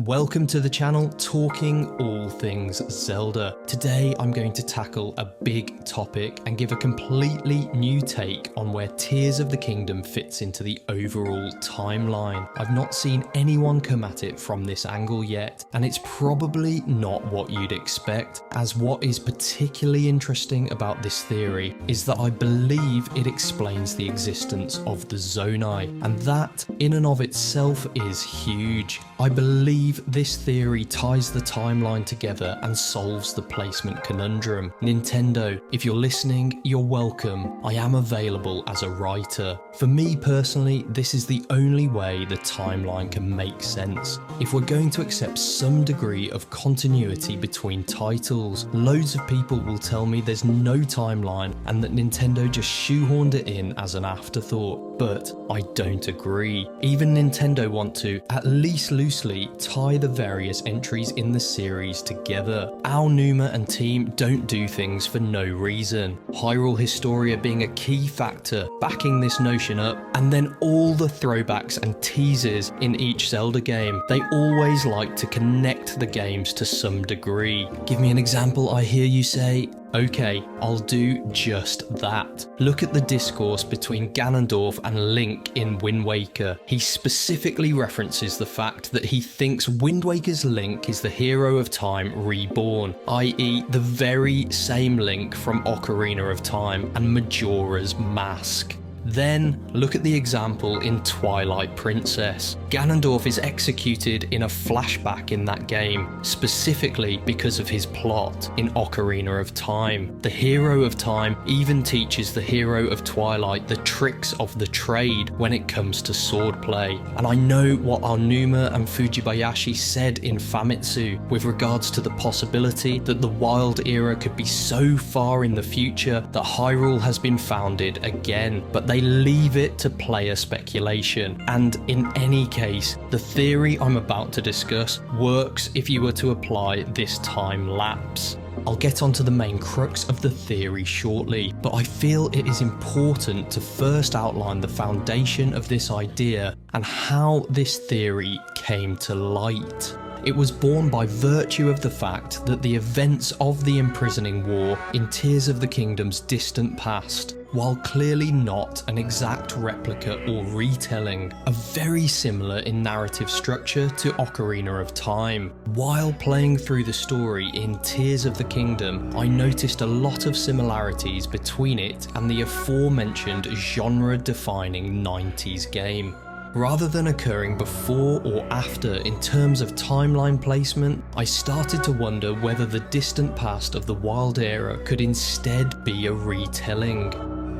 welcome to the channel talking all things Zelda. Today I'm going to tackle a big topic and give a completely new take on where Tears of the Kingdom fits into the overall timeline. I've not seen anyone come at it from this angle yet, and it's probably not what you'd expect, as what is particularly interesting about this theory is that I believe it explains the existence of the Zonai, and that in and of itself is huge. I believe this theory ties the timeline together and solves the placement conundrum. Nintendo, if you're listening, you're welcome. I am available as a writer. For me personally, this is the only way the timeline can make sense. If we're going to accept some degree of continuity between titles, loads of people will tell me there's no timeline and that Nintendo just shoehorned it in as an afterthought. But I don't agree. Even Nintendo want to, at least loosely, tie the various entries in the series together. Aonuma and team don't do things for no reason. Hyrule Historia being a key factor backing this notion up, and then all the throwbacks and teasers in each Zelda game. They always like to connect the games to some degree. Give me an example, I hear you say. Okay, I'll do just that. Look at the discourse between Ganondorf and Link in Wind Waker. He specifically references the fact that he thinks Wind Waker's Link is the hero of time reborn, i.e. the very same Link from Ocarina of Time and Majora's Mask. Then, look at the example in Twilight Princess. Ganondorf is executed in a flashback in that game, specifically because of his plot in Ocarina of Time. The hero of time even teaches the hero of Twilight the tricks of the trade when it comes to swordplay. And I know what Aonuma and Fujibayashi said in Famitsu with regards to the possibility that the Wild Era could be so far in the future that Hyrule has been founded again, but they leave it to player speculation. And in any case, the theory I'm about to discuss works if you were to apply this time lapse. I'll get onto the main crux of the theory shortly, but I feel it is important to first outline the foundation of this idea and how this theory came to light. It was born by virtue of the fact that the events of the imprisoning war in Tears of the Kingdom's distant past, while clearly not an exact replica or retelling, are very similar in narrative structure to Ocarina of Time. While playing through the story in Tears of the Kingdom, I noticed a lot of similarities between it and the aforementioned genre-defining 90s game. Rather than occurring before or after in terms of timeline placement, I started to wonder whether the distant past of the Wild Era could instead be a retelling.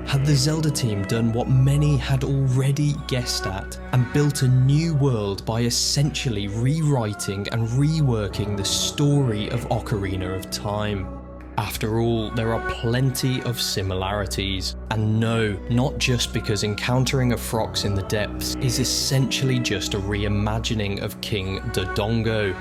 Had the Zelda team done what many had already guessed at and built a new world by essentially rewriting and reworking the story of Ocarina of Time? After all, there are plenty of similarities, and no, not just because encountering a Frox in the depths is essentially just a reimagining of King Dodongo.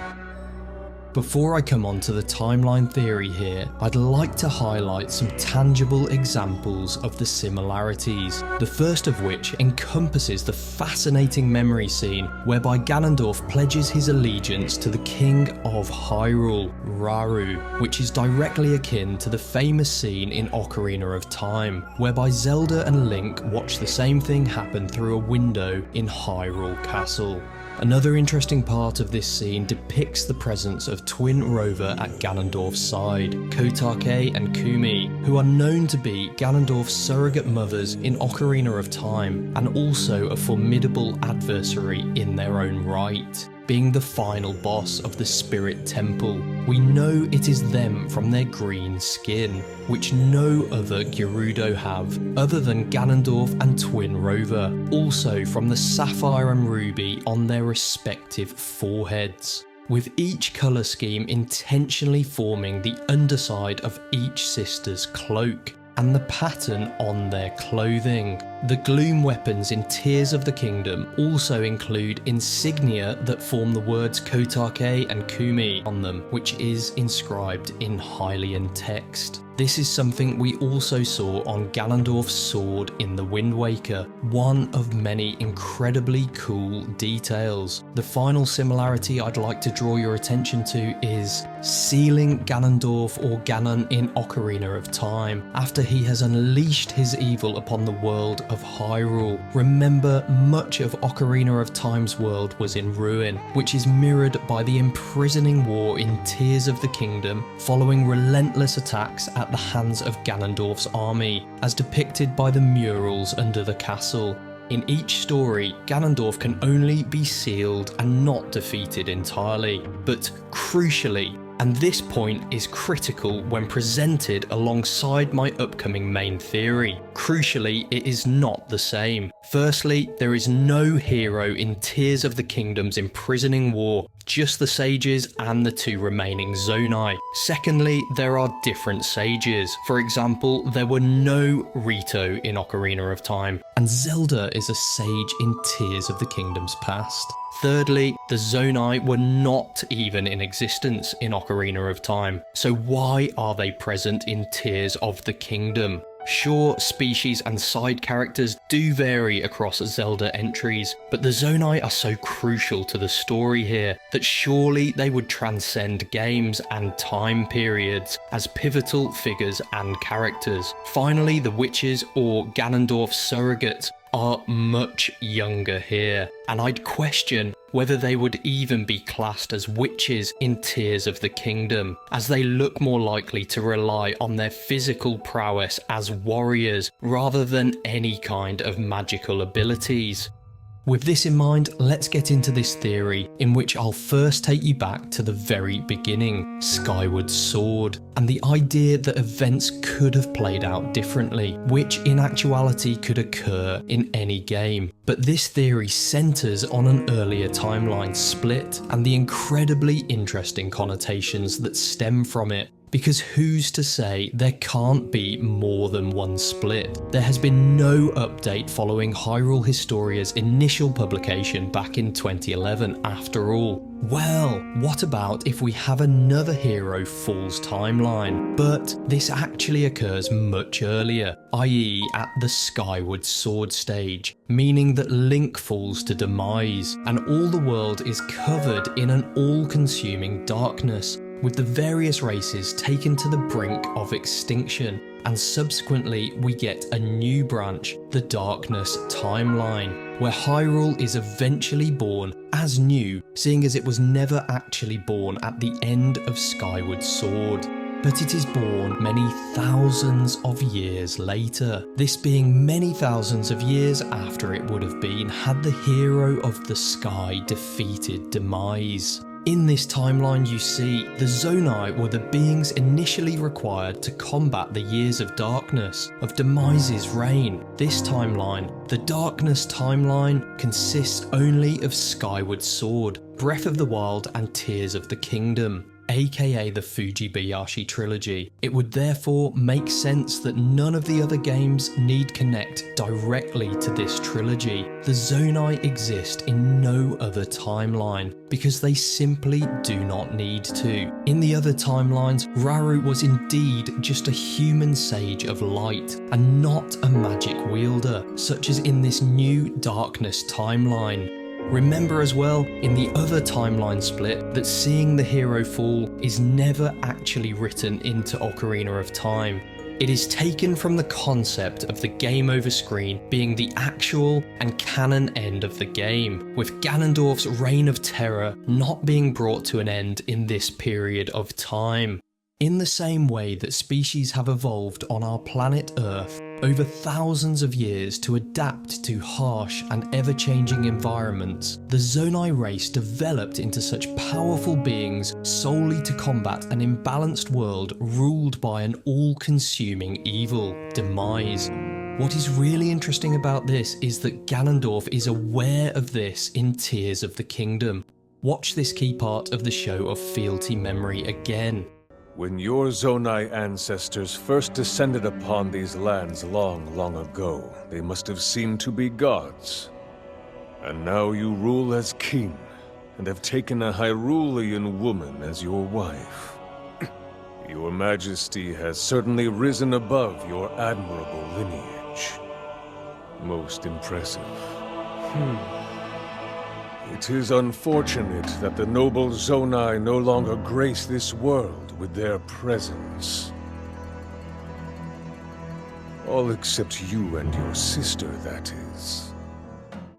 Before I come on to the timeline theory here, I'd like to highlight some tangible examples of the similarities, the first of which encompasses the fascinating memory scene whereby Ganondorf pledges his allegiance to the King of Hyrule, Rauru, which is directly akin to the famous scene in Ocarina of Time, whereby Zelda and Link watch the same thing happen through a window in Hyrule Castle. Another interesting part of this scene depicts the presence of twin rover at Ganondorf's side, TOTK and Kumi, who are known to be Ganondorf's surrogate mothers in Ocarina of Time and also a formidable adversary in their own right. Being the final boss of the Spirit Temple, we know it is them from their green skin, which no other Gerudo have, other than Ganondorf and Twin Rover, also from the sapphire and ruby on their respective foreheads, with each colour scheme intentionally forming the underside of each sister's cloak, and the pattern on their clothing. The gloom weapons in Tears of the Kingdom also include insignia that form the words TOTK and Kumi on them, which is inscribed in Hylian text. This is something we also saw on Ganondorf's sword in The Wind Waker, one of many incredibly cool details. The final similarity I'd like to draw your attention to is sealing Ganondorf or Ganon in Ocarina of Time after he has unleashed his evil upon the world of Hyrule. Remember, much of Ocarina of Time's world was in ruin, which is mirrored by the imprisoning war in Tears of the Kingdom following relentless attacks at the hands of Ganondorf's army, as depicted by the murals under the castle. In each story, Ganondorf can only be sealed and not defeated entirely, but crucially, and this point is critical when presented alongside my upcoming main theory. Crucially, it is not the same. Firstly, there is no hero in Tears of the Kingdom's imprisoning war, just the sages and the two remaining Zonai. Secondly, there are different sages. For example, there were no Rito in Ocarina of Time, and Zelda is a sage in Tears of the Kingdom's past. Thirdly, the Zonai were not even in existence in Ocarina of Time, so why are they present in Tears of the Kingdom? Sure, species and side characters do vary across Zelda entries, but the Zonai are so crucial to the story here that surely they would transcend games and time periods as pivotal figures and characters. Finally, the witches, or Ganondorf's surrogates, are much younger here, and I'd question whether they would even be classed as witches in Tears of the Kingdom, as they look more likely to rely on their physical prowess as warriors rather than any kind of magical abilities. With this in mind, let's get into this theory, in which I'll first take you back to the very beginning, Skyward Sword, and the idea that events could have played out differently, which in actuality could occur in any game. But this theory centres on an earlier timeline split, and the incredibly interesting connotations that stem from it. Because who's to say there can't be more than one split? There has been no update following Hyrule Historia's initial publication back in 2011 after all. Well, what about if we have another hero falls timeline, but this actually occurs much earlier, i.e. at the Skyward Sword stage, meaning that Link falls to demise, and all the world is covered in an all-consuming darkness, with the various races taken to the brink of extinction, and subsequently we get a new branch, the Darkness Timeline, where Hyrule is eventually born as new, seeing as it was never actually born at the end of Skyward Sword. But it is born many thousands of years later, this being many thousands of years after it would have been had the hero of the sky defeated Demise. In this timeline, you see, the Zonai were the beings initially required to combat the years of darkness of Demise's reign. This timeline, the Darkness Timeline, consists only of Skyward Sword, Breath of the Wild and Tears of the Kingdom, aka the Fujibayashi trilogy. It would therefore make sense that none of the other games need connect directly to this trilogy. The Zonai exist in no other timeline, because they simply do not need to. In the other timelines, Rauru was indeed just a human sage of light, and not a magic wielder, such as in this new Darkness Timeline. Remember as well, in the other timeline split, that seeing the hero fall is never actually written into Ocarina of Time. It is taken from the concept of the game over screen being the actual and canon end of the game, with Ganondorf's reign of terror not being brought to an end in this period of time. In the same way that species have evolved on our planet Earth over thousands of years to adapt to harsh and ever-changing environments, the Zonai race developed into such powerful beings solely to combat an imbalanced world ruled by an all-consuming evil, Demise. What is really interesting about this is that Ganondorf is aware of this in Tears of the Kingdom. Watch this key part of the show of fealty memory again. When your Zonai ancestors first descended upon these lands long, long ago, they must have seemed to be gods. And now you rule as king, and have taken a Hyrulean woman as your wife. Your Majesty has certainly risen above your admirable lineage. Most impressive. It is unfortunate that the noble Zonai no longer grace this world with their presence. All except you and your sister, that is.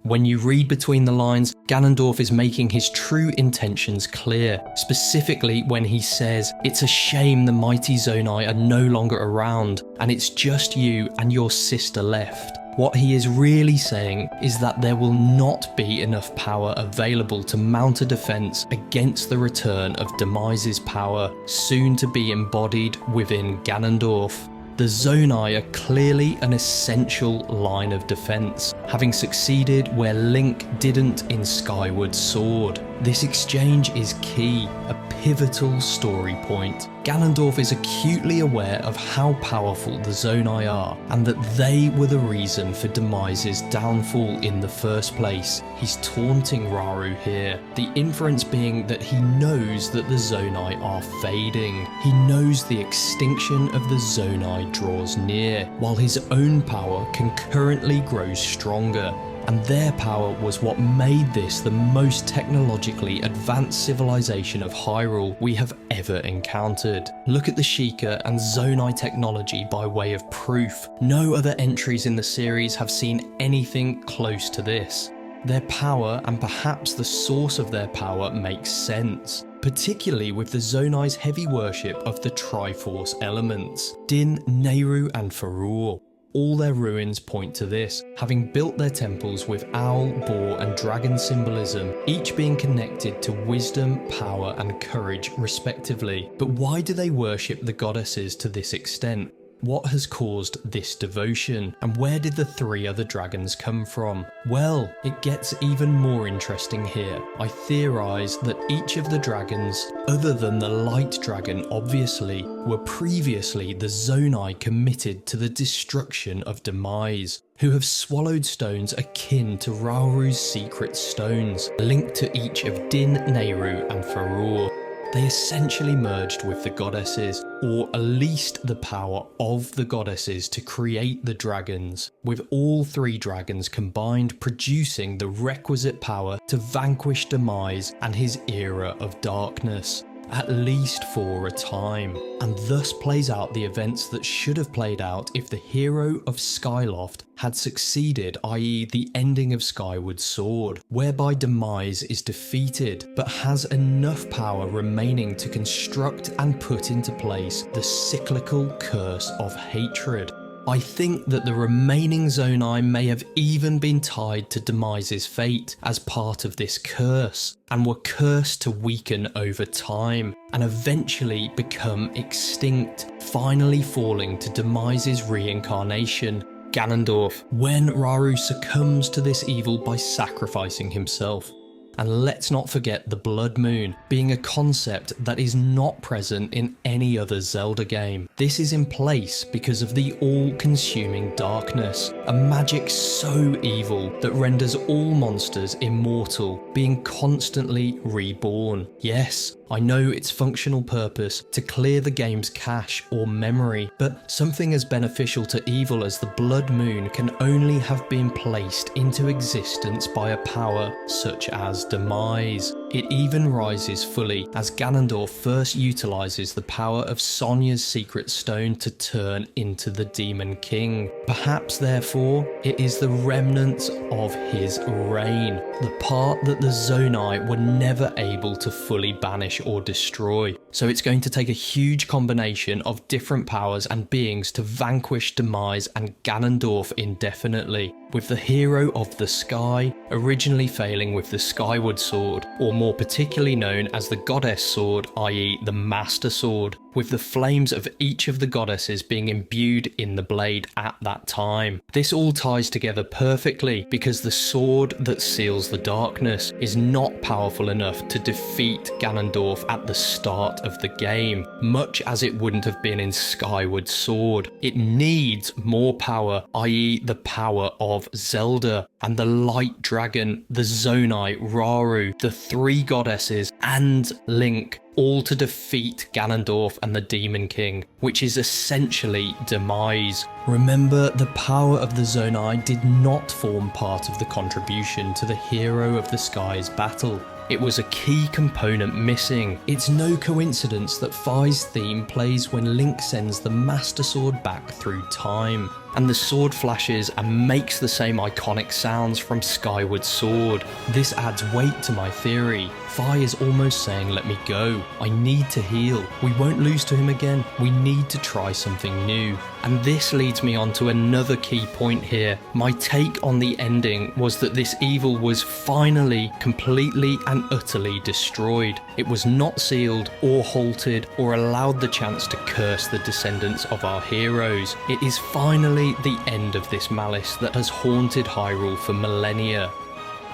When you read between the lines, Ganondorf is making his true intentions clear, specifically when he says, "It's a shame the mighty Zonai are no longer around, and it's just you and your sister left." What he is really saying is that there will not be enough power available to mount a defense against the return of Demise's power, soon to be embodied within Ganondorf. The Zonai are clearly an essential line of defense, having succeeded where Link didn't in Skyward Sword. This exchange is key, a pivotal story point. Ganondorf is acutely aware of how powerful the Zonai are, and that they were the reason for Demise's downfall in the first place. He's taunting Rauru here, the inference being that he knows that the Zonai are fading. He knows the extinction of the Zonai draws near, while his own power concurrently grows stronger. And their power was what made this the most technologically advanced civilization of Hyrule we have ever encountered. Look at the Sheikah and Zonai technology by way of proof. No other entries in the series have seen anything close to this. Their power, and perhaps the source of their power, makes sense, particularly with the Zonai's heavy worship of the Triforce elements, Din, Nehru and Farour. All their ruins point to this, having built their temples with owl, boar and dragon symbolism, each being connected to wisdom, power and courage respectively. But why do they worship the goddesses to this extent? What has caused this devotion, and where did the three other dragons come from? Well, it gets even more interesting here. I theorise that each of the dragons, other than the light dragon obviously, were previously the Zonai committed to the destruction of Demise, who have swallowed stones akin to Rauru's secret stones, linked to each of Din, Nehru and Farour. They essentially merged with the goddesses, or leased the power of the goddesses to create the dragons, with all three dragons combined producing the requisite power to vanquish Demise and his era of darkness, at least for a time, and thus plays out the events that should have played out if the hero of Skyloft had succeeded, i.e. the ending of Skyward Sword, whereby Demise is defeated, but has enough power remaining to construct and put into place the cyclical curse of hatred. I think that the remaining Zonai may have even been tied to Demise's fate as part of this curse, and were cursed to weaken over time, and eventually become extinct, finally falling to Demise's reincarnation, Ganondorf, when Rauru succumbs to this evil by sacrificing himself. And let's not forget the Blood Moon, being a concept that is not present in any other Zelda game. This is in place because of the all-consuming darkness, a magic so evil that renders all monsters immortal, being constantly reborn. Yes, I know its functional purpose to clear the game's cache or memory, but something as beneficial to evil as the Blood Moon can only have been placed into existence by a power such as Demise. It even rises fully as Ganondorf first utilises the power of Sonia's secret stone to turn into the Demon King. Perhaps therefore it is the remnants of his reign, the part that the Zonai were never able to fully banish or destroy. So it's going to take a huge combination of different powers and beings to vanquish Demise and Ganondorf indefinitely, with the hero of the sky originally failing with the Skyward Sword, or more particularly known as the Goddess Sword, i.e. the Master Sword. with the flames of each of the goddesses being imbued in the blade at that time. This all ties together perfectly because the sword that seals the darkness is not powerful enough to defeat Ganondorf at the start of the game, much as it wouldn't have been in Skyward Sword. It needs more power, i.e. the power of Zelda, and the light dragon, the Zonai, Rauru, the three goddesses, and Link, all to defeat Ganondorf and the Demon King, which is essentially Demise. Remember, the power of the Zonai did not form part of the contribution to the Hero of the Skies battle. It was a key component missing. It's no coincidence that Fi's theme plays when Link sends the Master Sword back through time, and the sword flashes and makes the same iconic sounds from Skyward Sword. This adds weight to my theory. Fi is almost saying, let me go. I need to heal. We won't lose to him again. We need to try something new. And this leads me on to another key point here. My take on the ending was that this evil was finally, completely and utterly destroyed. It was not sealed or halted or allowed the chance to curse the descendants of our heroes. It is finally the end of this malice that has haunted Hyrule for millennia.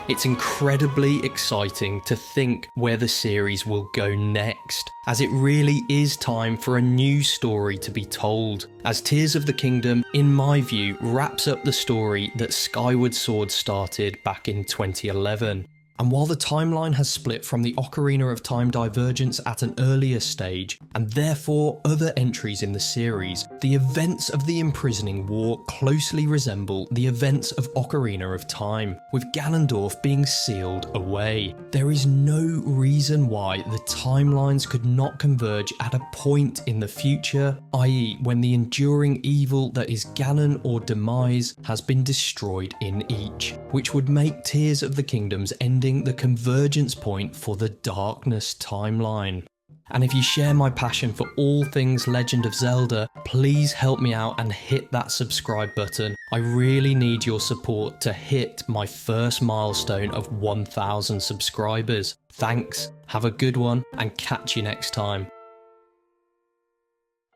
It's incredibly exciting to think where the series will go next, as it really is time for a new story to be told, as Tears of the Kingdom, in my view, wraps up the story that Skyward Sword started back in 2011. And while the timeline has split from the Ocarina of Time divergence at an earlier stage, and therefore other entries in the series, the events of the Imprisoning War closely resemble the events of Ocarina of Time, with Ganondorf being sealed away. There is no reason why the timelines could not converge at a point in the future, i.e. when the enduring evil that is Ganon or Demise has been destroyed in each, which would make Tears of the Kingdom's ending the convergence point for the Darkness timeline. And if you share my passion for all things Legend of Zelda, please help me out and hit that subscribe button. I really need your support to hit my first milestone of 1,000 subscribers. Thanks, have a good one, and catch you next time.